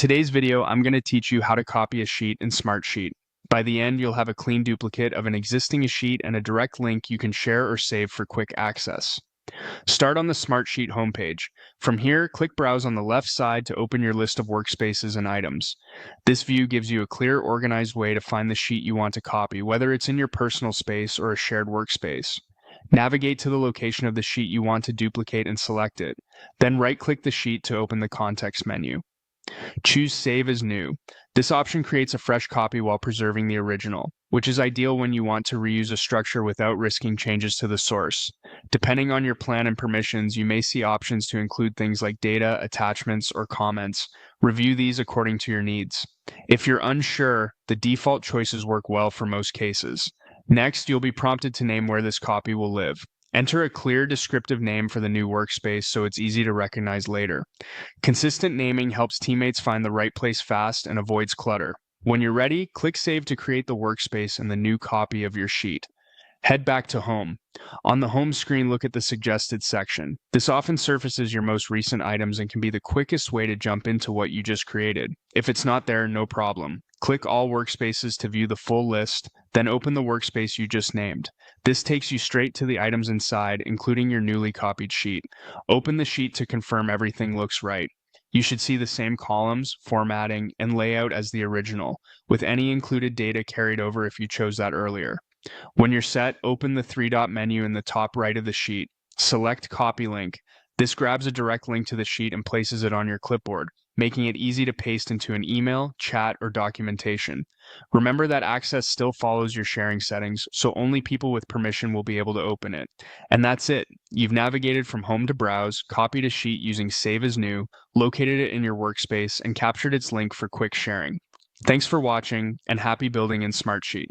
today's video, I'm going to teach you how to copy a sheet in Smartsheet. By the end, you'll have a clean duplicate of an existing sheet and a direct link you can share or save for quick access. Start on the Smartsheet homepage. From here, click Browse on the left side to open your list of workspaces and items. This view gives you a clear, organized way to find the sheet you want to copy, whether it's in your personal space or a shared workspace. Navigate to the location of the sheet you want to duplicate and select it. Then right-click the sheet to open the context menu. Choose Save as New. This option creates a fresh copy while preserving the original, which is ideal when you want to reuse a structure without risking changes to the source. Depending on your plan and permissions, you may see options to include things like data, attachments, or comments. Review these according to your needs. If you're unsure, the default choices work well for most cases. Next, you'll be prompted to name where this copy will live. Enter a clear, descriptive name for the new workspace so it's easy to recognize later. Consistent naming helps teammates find the right place fast and avoids clutter. When you're ready, click Save to create the workspace and the new copy of your sheet. Head back to Home. On the home screen, look at the Suggested section. This often surfaces your most recent items and can be the quickest way to jump into what you just created. If it's not there, no problem. Click All Workspaces to view the full list, then open the workspace you just named. This takes you straight to the items inside, including your newly copied sheet. Open the sheet to confirm everything looks right. You should see the same columns, formatting, and layout as the original, with any included data carried over if you chose that earlier. When you're set, open the three-dot menu in the top right of the sheet. Select Copy Link. This grabs a direct link to the sheet and places it on your clipboard, making it easy to paste into an email, chat, or documentation. Remember that access still follows your sharing settings, so only people with permission will be able to open it. And that's it. You've navigated from home to browse, copied a sheet using Save as New, located it in your workspace, and captured its link for quick sharing. Thanks for watching, and happy building in Smartsheet.